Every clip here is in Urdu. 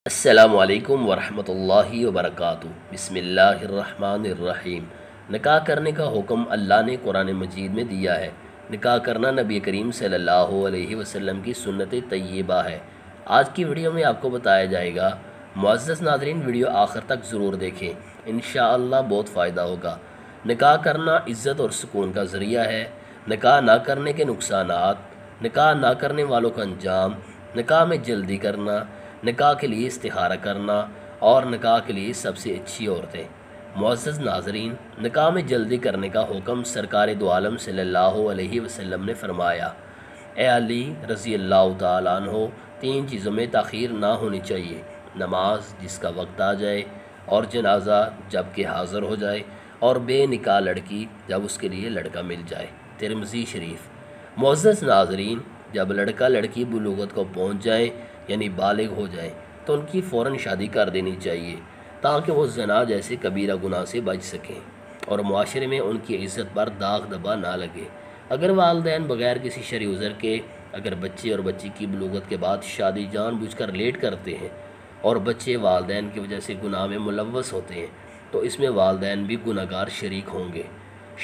السلام علیکم ورحمۃ اللہ وبرکاتہ۔ بسم اللہ الرحمن الرحیم۔ نکاح کرنے کا حکم اللہ نے قرآن مجید میں دیا ہے۔ نکاح کرنا نبی کریم صلی اللہ علیہ وسلم کی سنت طیبہ ہے۔ آج کی ویڈیو میں آپ کو بتایا جائے گا۔ معزز ناظرین، ویڈیو آخر تک ضرور دیکھیں، انشاءاللہ بہت فائدہ ہوگا۔ نکاح کرنا عزت اور سکون کا ذریعہ ہے۔ نکاح نہ کرنے کے نقصانات، نکاح نہ کرنے والوں کا انجام، نکاح میں جلدی کرنا، نکاح کے لیے استخارہ کرنا اور نکاح کے لیے سب سے اچھی عورتیں۔ معزز ناظرین، نکاح میں جلدی کرنے کا حکم سرکار دو عالم صلی اللہ علیہ وسلم نے فرمایا۔ اے علی رضی اللہ تعالیٰ عنہ، 3 چیزوں میں تاخیر نہ ہونی چاہیے: نماز جس کا وقت آ جائے، اور جنازہ جب کہ حاضر ہو جائے، اور بے نکاح لڑکی جب اس کے لیے لڑکا مل جائے۔ ترمذی شریف۔ معزز ناظرین، جب لڑکا لڑکی بلوغت کو پہنچ جائیں یعنی بالغ ہو جائیں تو ان کی فوراً شادی کر دینی چاہیے تاکہ وہ زنا جیسے کبیرہ گناہ سے بچ سکیں اور معاشرے میں ان کی عزت پر داغ دبا نہ لگے۔ اگر والدین بغیر کسی شرعی عذر کے اگر بچے اور بچی کی بلوغت کے بعد شادی جان بوجھ کر لیٹ کرتے ہیں اور بچے والدین کی وجہ سے گناہ میں ملوث ہوتے ہیں تو اس میں والدین بھی گناہگار شریک ہوں گے۔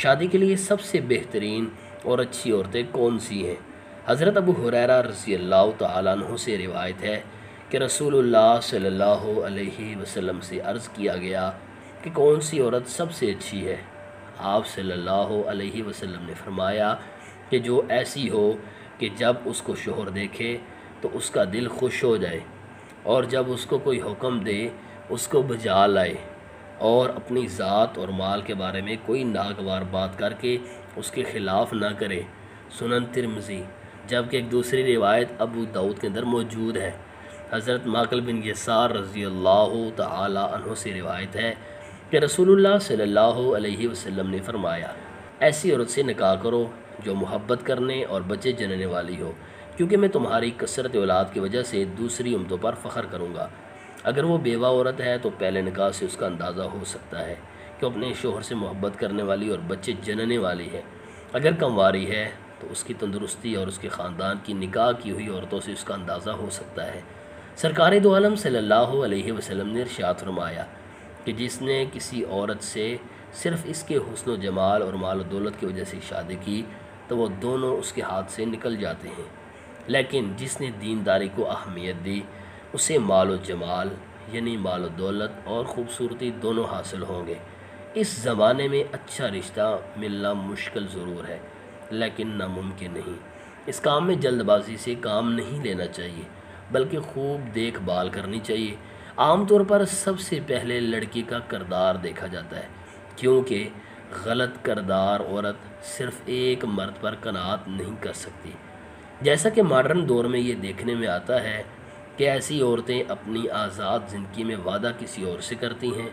شادی کے لیے سب سے بہترین اور اچھی عورتیں کون سی ہیں؟ حضرت ابو ہریرہ رضی اللہ تعالیٰ عنہ سے روایت ہے کہ رسول اللہ صلی اللہ علیہ وسلم سے عرض کیا گیا کہ کون سی عورت سب سے اچھی ہے؟ آپ صلی اللہ علیہ وسلم نے فرمایا کہ جو ایسی ہو کہ جب اس کو شوہر دیکھے تو اس کا دل خوش ہو جائے، اور جب اس کو کوئی حکم دے اس کو بجا لائے، اور اپنی ذات اور مال کے بارے میں کوئی ناگوار بات کر کے اس کے خلاف نہ کرے۔ سنن ترمذی۔ جبکہ ایک دوسری روایت ابو داؤد کے اندر موجود ہے۔ حضرت ماقل بن یسار رضی اللہ تعالی عنہ سے روایت ہے کہ رسول اللہ صلی اللہ علیہ وسلم نے فرمایا، ایسی عورت سے نکاح کرو جو محبت کرنے اور بچے جننے والی ہو، کیونکہ میں تمہاری کثرت اولاد کی وجہ سے دوسری امتوں پر فخر کروں گا۔ اگر وہ بیوہ عورت ہے تو پہلے نکاح سے اس کا اندازہ ہو سکتا ہے کہ اپنے شوہر سے محبت کرنے والی اور بچے جننے والی ہے۔ اگر کنواری ہے تو اس کی تندرستی اور اس کے خاندان کی نکاح کی ہوئی عورتوں سے اس کا اندازہ ہو سکتا ہے۔ سرکار دو عالم صلی اللہ علیہ وسلم نے ارشاد فرمایا کہ جس نے کسی عورت سے صرف اس کے حسن و جمال اور مال و دولت کی وجہ سے شادی کی تو وہ دونوں اس کے ہاتھ سے نکل جاتے ہیں، لیکن جس نے دینداری کو اہمیت دی اسے مال و جمال یعنی مال و دولت اور خوبصورتی دونوں حاصل ہوں گے۔ اس زمانے میں اچھا رشتہ ملنا مشکل ضرور ہے لیکن ناممکن نہیں۔ اس کام میں جلد بازی سے کام نہیں لینا چاہیے بلکہ خوب دیکھ بھال کرنی چاہیے۔ عام طور پر سب سے پہلے لڑکی کا کردار دیکھا جاتا ہے، کیونکہ غلط کردار عورت صرف ایک مرد پر قناعت نہیں کر سکتی۔ جیسا کہ ماڈرن دور میں یہ دیکھنے میں آتا ہے کہ ایسی عورتیں اپنی آزاد زندگی میں وعدہ کسی اور سے کرتی ہیں،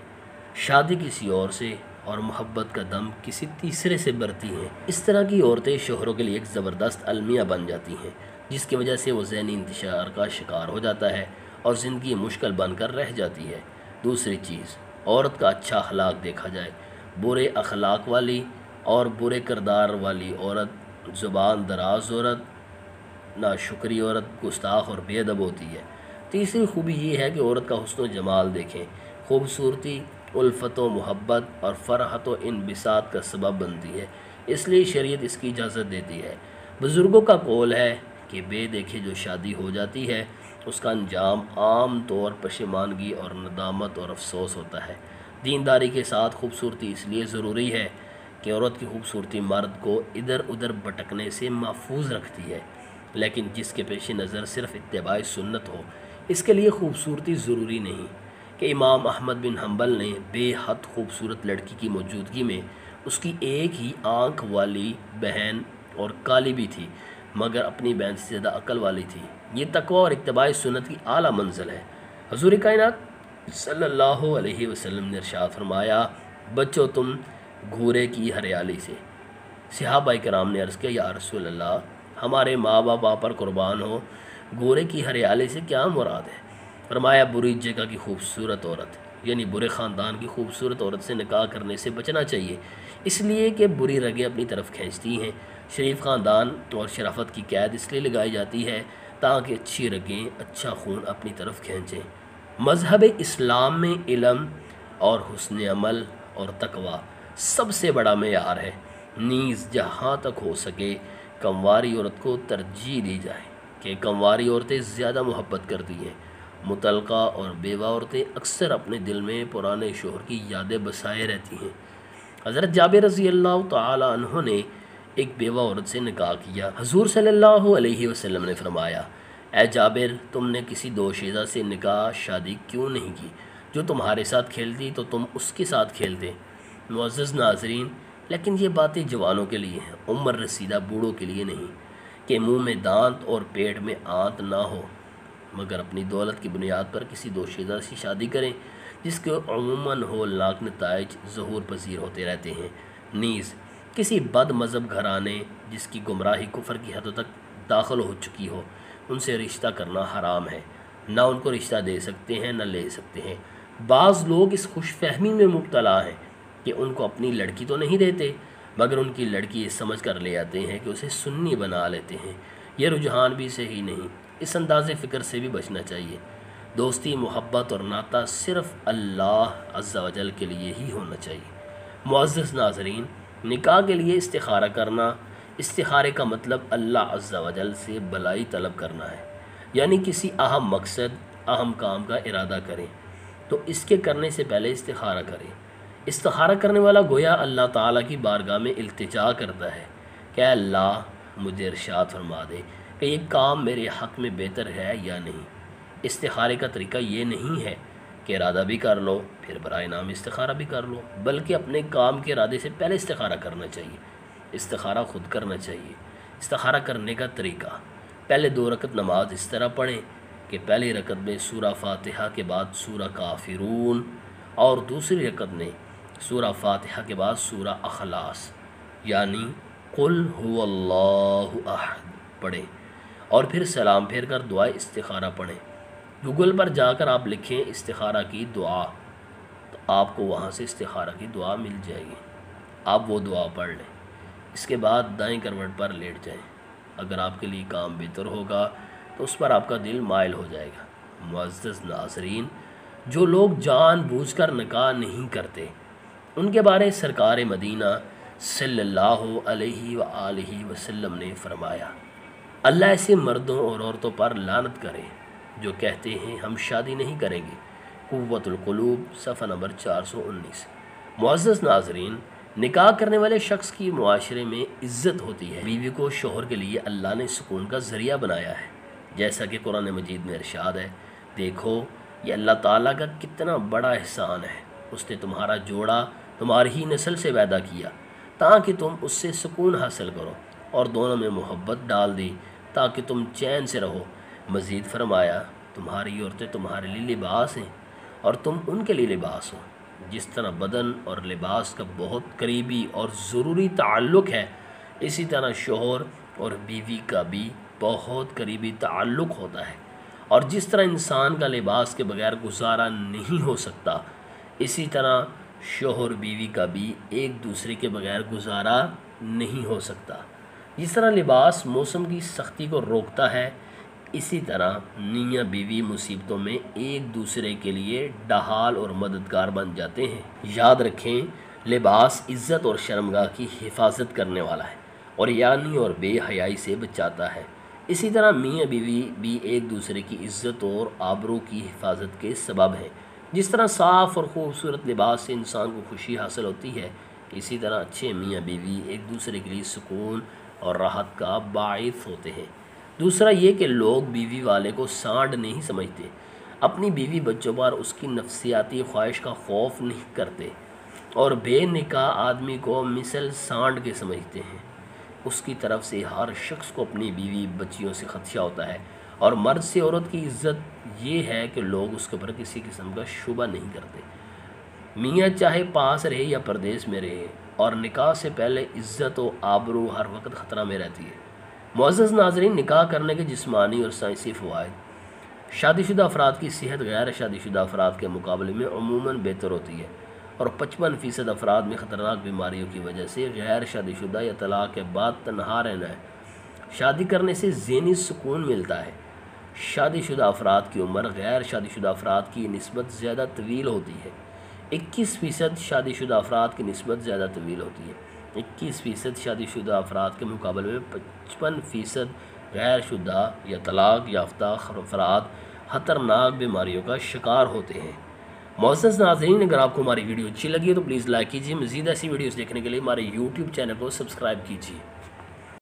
شادی کسی اور سے، اور محبت کا دم کسی تیسرے سے برتی ہیں۔ اس طرح کی عورتیں شوہروں کے لیے ایک زبردست المیہ بن جاتی ہیں، جس کی وجہ سے وہ ذہنی انتشار کا شکار ہو جاتا ہے اور زندگی مشکل بن کر رہ جاتی ہے۔ دوسری چیز، عورت کا اچھا اخلاق دیکھا جائے۔ برے اخلاق والی اور برے کردار والی عورت زبان دراز عورت، ناشکری عورت، گستاخ اور بے ادب ہوتی ہے۔ تیسری خوبی یہ ہے کہ عورت کا حسن و جمال دیکھیں۔ خوبصورتی الفت و محبت اور فرحت و انبساط کا سبب بنتی ہے، اس لیے شریعت اس کی اجازت دیتی ہے۔ بزرگوں کا قول ہے کہ بے دیکھے جو شادی ہو جاتی ہے اس کا انجام عام طور پشیمانگی اور ندامت اور افسوس ہوتا ہے۔ دینداری کے ساتھ خوبصورتی اس لیے ضروری ہے کہ عورت کی خوبصورتی مرد کو ادھر ادھر بھٹکنے سے محفوظ رکھتی ہے، لیکن جس کے پیش نظر صرف اتباع سنت ہو اس کے لیے خوبصورتی ضروری نہیں۔ کہ امام احمد بن حنبل نے بے حد خوبصورت لڑکی کی موجودگی میں اس کی ایک ہی آنکھ والی بہن اور کالی بھی تھی مگر اپنی بہن سے زیادہ عقل والی تھی۔ یہ تقوی اور اتباع سنت کی اعلیٰ منزل ہے۔ حضور کائنات صلی اللہ علیہ وسلم نے ارشاد فرمایا، بچو تم گھورے کی ہریالی سے۔ صحابہ کرام نے عرض کیا، یا رسول اللہ، ہمارے ماں باپ پر قربان ہو، گھورے کی ہریالی سے کیا مراد ہے؟ فرمایا، بری جگہ کی خوبصورت عورت یعنی برے خاندان کی خوبصورت عورت سے نکاح کرنے سے بچنا چاہیے، اس لیے کہ بری رگیں اپنی طرف کھینچتی ہیں۔ شریف خاندان اور شرافت کی قید اس لیے لگائی جاتی ہے تاکہ اچھی رگیں، اچھا خون اپنی طرف کھینچیں۔ مذہب اسلام میں علم اور حسن عمل اور تقوی سب سے بڑا معیار ہے، نیز جہاں تک ہو سکے کنواری عورت کو ترجیح دی جائے کہ کنواری عورتیں زیادہ محبت کرتی ہیں۔ مطلقہ اور بیوہ عورتیں اکثر اپنے دل میں پرانے شوہر کی یادیں بسائے رہتی ہیں۔ حضرت جابر رضی اللہ تعالی عنہ نے ایک بیوہ عورت سے نکاح کیا۔ حضور صلی اللہ علیہ وسلم نے فرمایا، اے جابر، تم نے کسی دوشیزہ سے نکاح شادی کیوں نہیں کی؟ جو تمہارے ساتھ کھیلتی تو تم اس کے ساتھ کھیلتے۔ معزز ناظرین، لیکن یہ باتیں جوانوں کے لیے ہیں، عمر رسیدہ بوڑھوں کے لیے نہیں، کہ منہ میں دانت اور پیٹ میں آنت نہ ہو، مگر اپنی دولت کی بنیاد پر کسی دوشیزہ سے شادی کریں جس کے عموماً ہولناک نتائج ظہور پذیر ہوتے رہتے ہیں۔ نیز کسی بد مذہب گھرانے جس کی گمراہی کفر کی حد تک داخل ہو چکی ہو، ان سے رشتہ کرنا حرام ہے، نہ ان کو رشتہ دے سکتے ہیں نہ لے سکتے ہیں۔ بعض لوگ اس خوش فہمی میں مبتلا ہیں کہ ان کو اپنی لڑکی تو نہیں دیتے، مگر ان کی لڑکی یہ سمجھ کر لے آتے ہیں کہ اسے سنی بنا لیتے ہیں۔ یہ رجحان بھی صحیح نہیں، اس انداز فکر سے بھی بچنا چاہیے۔ دوستی، محبت اور ناطہ صرف اللہ عز و جل کے لیے ہی ہونا چاہیے۔ معزز ناظرین، نکاح کے لیے استخارہ کرنا، استخارے کا مطلب اللہ عز و جل سے بھلائی طلب کرنا ہے، یعنی کسی اہم مقصد، اہم کام کا ارادہ کریں تو اس کے کرنے سے پہلے استخارہ کریں۔ استخارہ کرنے والا گویا اللہ تعالیٰ کی بارگاہ میں التجا کرتا ہے کہ اے اللہ، مجھے ارشاد فرما دے کہ یہ کام میرے حق میں بہتر ہے یا نہیں۔ استخارے کا طریقہ یہ نہیں ہے کہ ارادہ بھی کر لو پھر برائے نام استخارہ بھی کر لو، بلکہ اپنے کام کے ارادے سے پہلے استخارہ کرنا چاہیے۔ استخارہ خود کرنا چاہیے۔ استخارہ کرنے کا طریقہ: پہلے 2 رکعت نماز اس طرح پڑھیں کہ پہلی رکعت میں سورہ فاتحہ کے بعد سورہ کافرون اور دوسری رکعت میں سورہ فاتحہ کے بعد سورہ اخلاص یعنی قل هو اللہ احد پڑھیں، اور پھر سلام پھیر کر دعائے استخارہ پڑھیں۔ گوگل پر جا کر آپ لکھیں استخارہ کی دعا تو آپ کو وہاں سے استخارہ کی دعا مل جائے گی، آپ وہ دعا پڑھ لیں۔ اس کے بعد دائیں کروٹ پر لیٹ جائیں، اگر آپ کے لیے کام بہتر ہوگا تو اس پر آپ کا دل مائل ہو جائے گا۔ معزز ناظرین، جو لوگ جان بوجھ کر نکاح نہیں کرتے ان کے بارے سرکار مدینہ صلی اللہ علیہ وآلہ وسلم نے فرمایا، اللہ ایسے مردوں اور عورتوں پر لعنت کرے جو کہتے ہیں ہم شادی نہیں کریں گے۔ قوت القلوب صفحہ نمبر 419۔ معزز ناظرین، نکاح کرنے والے شخص کی معاشرے میں عزت ہوتی ہے۔ بیوی کو شوہر کے لیے اللہ نے سکون کا ذریعہ بنایا ہے، جیسا کہ قرآن مجید میں ارشاد ہے، دیکھو یہ اللہ تعالیٰ کا کتنا بڑا احسان ہے، اس نے تمہارا جوڑا تمہاری ہی نسل سے پیدا کیا تاکہ تم اس سے سکون حاصل کرو، اور دونوں میں محبت ڈال دی تاکہ تم چین سے رہو۔ مزید فرمایا، تمہاری عورتیں تمہارے لیے لباس ہیں اور تم ان کے لیے لباس ہو۔ جس طرح بدن اور لباس کا بہت قریبی اور ضروری تعلق ہے، اسی طرح شوہر اور بیوی کا بھی بہت قریبی تعلق ہوتا ہے، اور جس طرح انسان کا لباس کے بغیر گزارا نہیں ہو سکتا، اسی طرح شوہر بیوی کا بھی ایک دوسرے کے بغیر گزارا نہیں ہو سکتا۔ جس طرح لباس موسم کی سختی کو روکتا ہے، اسی طرح میاں بیوی مصیبتوں میں ایک دوسرے کے لیے ڈھال اور مددگار بن جاتے ہیں۔ یاد رکھیں، لباس عزت اور شرمگاہ کی حفاظت کرنے والا ہے اور یعنی اور بے حیائی سے بچاتا ہے۔ اسی طرح میاں بیوی بھی ایک دوسرے کی عزت اور آبرو کی حفاظت کے سبب ہیں۔ جس طرح صاف اور خوبصورت لباس سے انسان کو خوشی حاصل ہوتی ہے، اسی طرح اچھے میاں بیوی ایک دوسرے کے لیے سکون اور راحت کا باعث ہوتے ہیں۔ دوسرا یہ کہ لوگ بیوی والے کو سانڈ نہیں سمجھتے، اپنی بیوی بچوں پر اس کی نفسیاتی خواہش کا خوف نہیں کرتے، اور بے نکاح آدمی کو مثل سانڈ کے سمجھتے ہیں۔ اس کی طرف سے ہر شخص کو اپنی بیوی بچیوں سے خدشہ ہوتا ہے، اور مرد سے عورت کی عزت یہ ہے کہ لوگ اس کے اوپر کسی قسم کا شبہ نہیں کرتے۔ میاں چاہے پاس رہے یا پردیس میں رہے، اور نکاح سے پہلے عزت و آبرو ہر وقت خطرہ میں رہتی ہے۔ معزز ناظرین، نکاح کرنے کے جسمانی اور سائنسی فوائد: شادی شدہ افراد کی صحت غیر شادی شدہ افراد کے مقابلے میں عموماً بہتر ہوتی ہے، اور 55% افراد میں خطرناک بیماریوں کی وجہ سے غیر شادی شدہ یا طلاق کے بعد تنہا رہنا ہے۔ شادی کرنے سے ذہنی سکون ملتا ہے، شادی شدہ افراد کی عمر غیر شادی شدہ افراد کی نسبت زیادہ طویل ہوتی ہے۔ 21% شادی شدہ افراد کی نسبت زیادہ طویل ہوتی ہے۔ 21% شادی شدہ افراد کے مقابلے میں 55% غیر شدہ یا طلاق یافتہ افراد خطرناک بیماریوں کا شکار ہوتے ہیں۔ معزز ناظرین، اگر آپ کو ہماری ویڈیو اچھی لگی ہے تو پلیز لائک کیجیے۔ مزید ایسی ویڈیوز دیکھنے کے لیے ہمارے یوٹیوب چینل کو سبسکرائب کیجیے۔